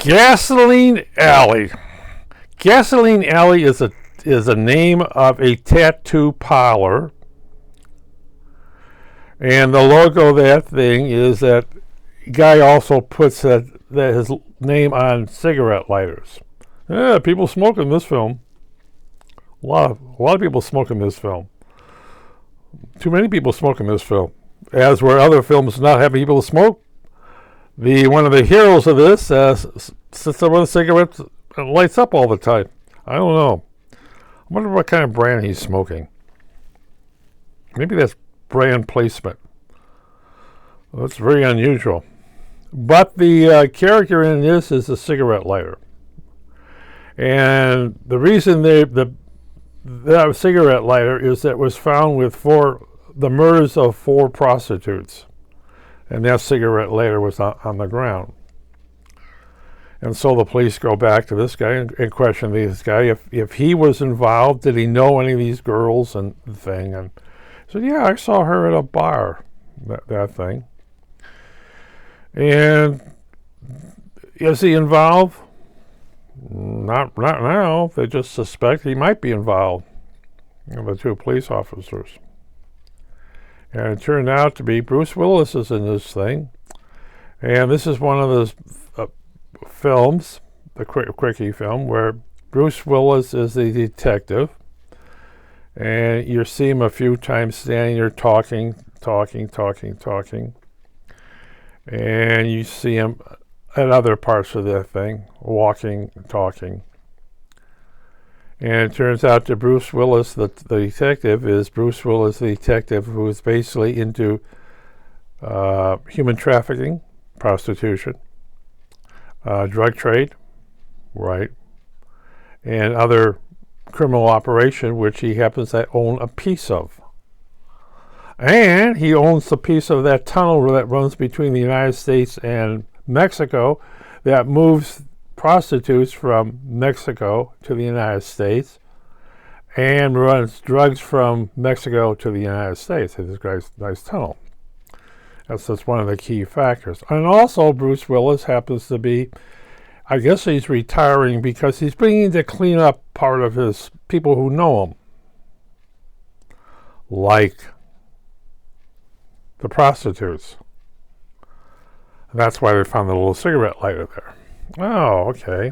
Gasoline Alley. Gasoline Alley is a name of a tattoo parlor, and the logo of that thing is that guy also puts that his name on cigarette lighters. Yeah, people smoke in this film. A lot of people smoke in this film. Too many people smoke in this film. As were other films not having people smoke. One of the heroes of this sits there with a cigarette and lights up all the time. I don't know. I wonder what kind of brand he's smoking. Maybe that's brand placement. Well, that's very unusual. But the character in this is a cigarette lighter. And the reason that cigarette lighter is that it was found with the murders of 4 prostitutes. And that cigarette lighter was on the ground. And so the police go back to this guy and question this guy if he was involved. Did he know any of these girls and the thing? And he said, yeah, I saw her at a bar, that thing. And is he involved? Not now. They just suspect he might be involved. The 2 police officers. And it turned out to be Bruce Willis is in this thing. And this is one of those films, the quickie film, where Bruce Willis is the detective. And you see him a few times standing there talking. And you see him at other parts of that thing, walking, talking. And it turns out that Bruce Willis, the detective, is Bruce Willis, the detective, who is basically into human trafficking, prostitution, drug trade, right, and other criminal operation, which he happens to own a piece of. And he owns a piece of that tunnel that runs between the United States and Mexico that moves prostitutes from Mexico to the United States and runs drugs from Mexico to the United States. This guy's nice tunnel. That's one of the key factors. And also Bruce Willis happens to be, I guess he's retiring because he's beginning to clean up part of his people who know him. Like the prostitutes. And that's why they found the little cigarette lighter there. Oh, okay.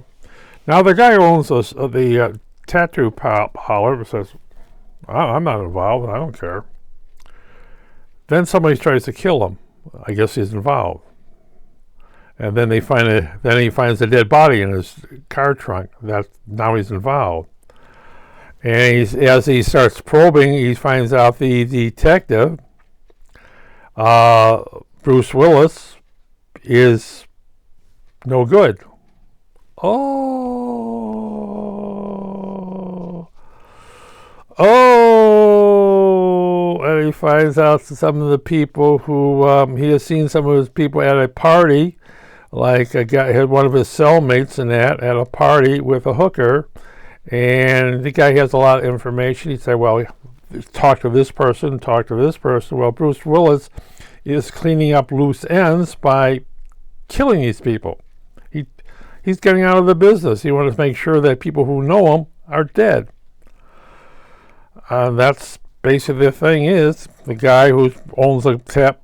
Now the guy who owns the tattoo parlor says, I'm not involved. I don't care. Then somebody tries to kill him. I guess he's involved. And then he finds a dead body in his car trunk. Now he's involved. And as he starts probing, he finds out the detective, Bruce Willis, is no good. Oh, and he finds out some of the people who he has seen some of his people at a party, like a guy had one of his cellmates in that at a party with a hooker, and the guy has a lot of information. He said, well, talk to this person. Well, Bruce Willis is cleaning up loose ends by killing these people. He's getting out of the business. He wants to make sure that people who know him are dead. That's basically the thing is, the guy who owns a tattoo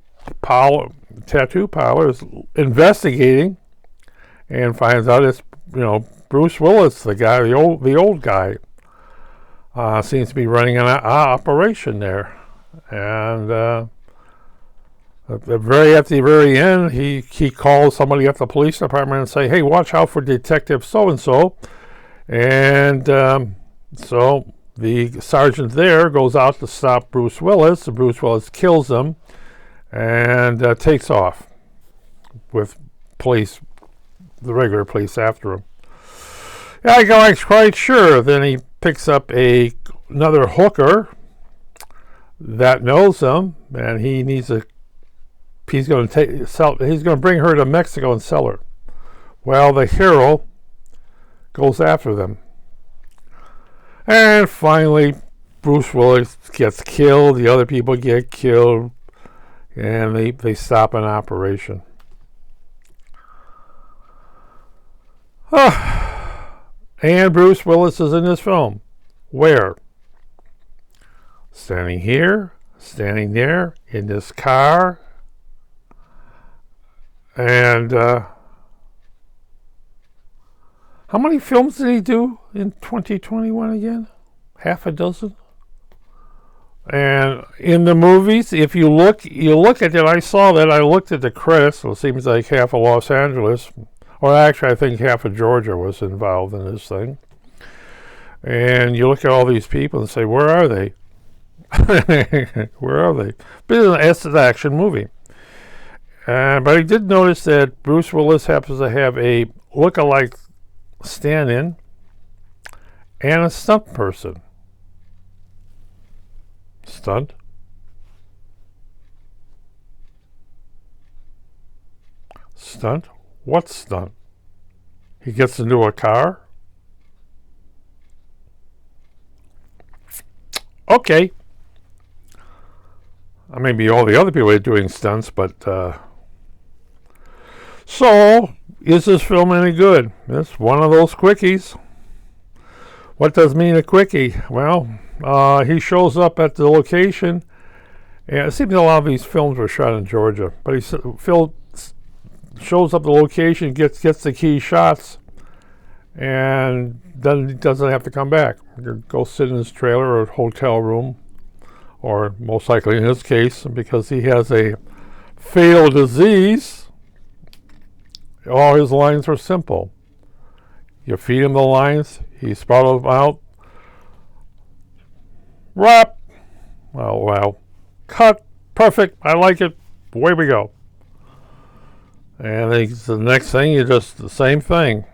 parlor is investigating and finds out it's, Bruce Willis, the guy, the old guy, seems to be running an operation there. And at the very end, he calls somebody at the police department and say, hey, watch out for Detective so-and-so. And so the sergeant there goes out to stop Bruce Willis. Bruce Willis kills him and takes off with police, the regular police after him. Yeah, I go, I'm quite sure. Then he picks up another hooker that knows him, and he needs he's going to bring her to Mexico and sell her. Well, the hero goes after them. And finally, Bruce Willis gets killed, the other people get killed, and they stop an operation. And Bruce Willis is in this film. Where? Standing here, standing there, in this car. And how many films did he do in 2021 again? Half a dozen? And in the movies, if you look at it, I saw that, I looked at the credits, so it seems like half of Los Angeles, or actually I think half of Georgia was involved in this thing. And you look at all these people and say, where are they? Where are they? But it's an action movie. But I did notice that Bruce Willis happens to have a look-alike stand-in and a stunt person. Stunt? Stunt? What stunt? He gets into a car? Okay. Maybe all the other people are doing stunts, but so is this film any good? It's one of those quickies. What does mean a quickie? Well, he shows up at the location, and it seems a lot of these films were shot in Georgia, but he shows up at the location, gets the key shots, and then he doesn't have to come back. He can go sit in his trailer or hotel room, or most likely in his case, because he has a fatal disease, all his lines are simple. You feed him the lines, he spouts them out. Wrap. Well, cut. Perfect. I like it. Away we go. And the next thing, you just the same thing.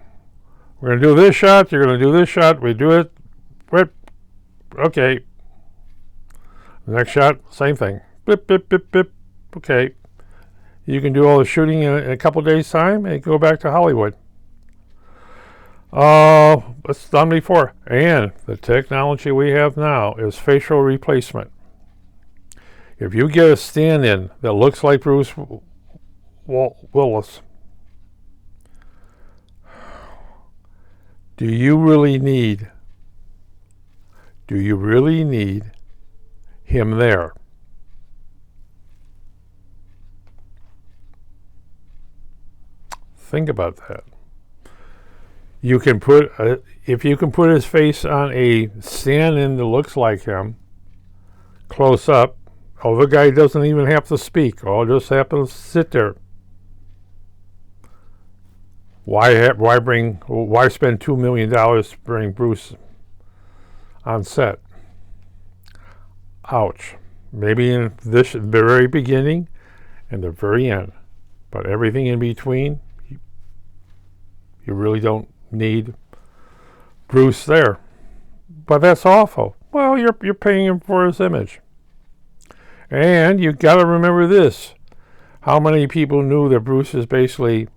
We're going to do this shot. You're going to do this shot. We do it. Rip. Okay. Next shot, same thing. Bip, bip, bip, bip. Okay. You can do all the shooting in a couple days' time and go back to Hollywood. It's done before. And the technology we have now is facial replacement. If you get a stand-in that looks like Bruce Willis, do you really need him there? Think about that. You can put if you can put his face on a stand-in that looks like him, close up. Oh, the guy doesn't even have to speak. All just happens to sit there. Why spend $2 million to bring Bruce on set? Ouch. Maybe in the very beginning and the very end, but everything in between, you really don't need Bruce there. But that's awful. Well, you're paying him for his image. And you got to remember this. How many people knew that Bruce is basically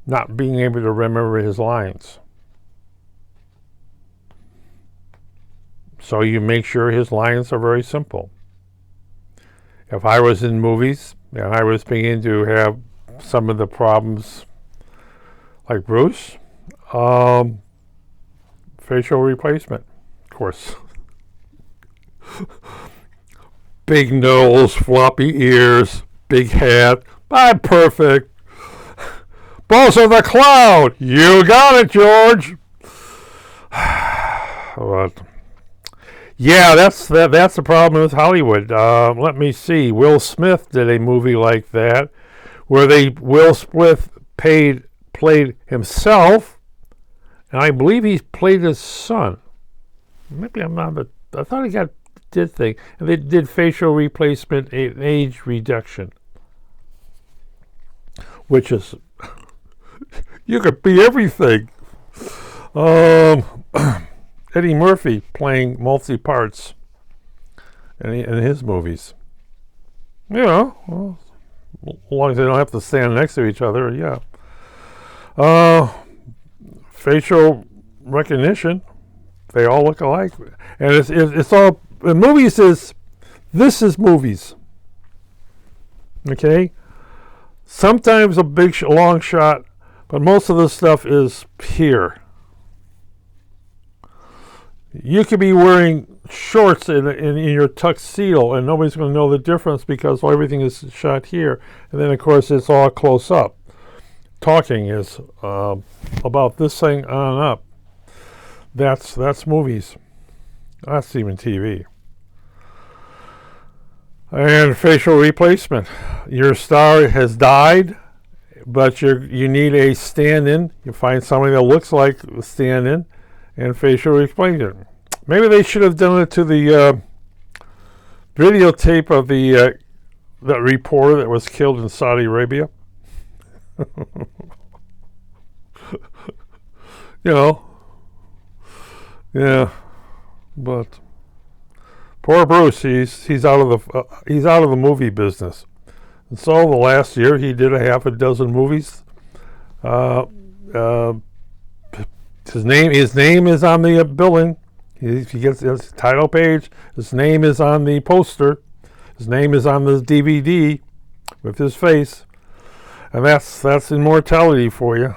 not being able to remember his lines? So you make sure his lines are very simple. If I was in movies and I was beginning to have some of the problems like Bruce, facial replacement, of course. Big nose, floppy ears, big hat. I'm perfect. Boss of the cloud. You got it, George. But, yeah, that's the problem with Hollywood. Let me see. Will Smith did a movie like that, where Will Smith played himself, and I believe he played his son. Maybe I'm not, but I thought he did thing, and they did facial replacement and age reduction, which is you could be everything. Eddie Murphy playing multi parts in his movies. You know, well, as long as they don't have to stand next to each other, yeah. Facial recognition, they all look alike, and it's all in movies. This is movies. Okay, sometimes a big long shot But most of this stuff is here. You could be wearing shorts in your tuxedo and nobody's going to know the difference because everything is shot here. And then, of course, it's all close up. Talking is about this thing on up. That's movies. That's even TV. And facial replacement. Your star has died, but you need a stand-in. You find somebody that looks like a stand-in and facial replacement. Maybe they should have done it to the videotape of that reporter that was killed in Saudi Arabia. You know. Yeah. But poor Bruce, he's out of the movie business. And so the last year he did a half a dozen movies. His name is on the billing. If he gets his title page, his name is on the poster. His name is on the DVD with his face. And that's immortality for you.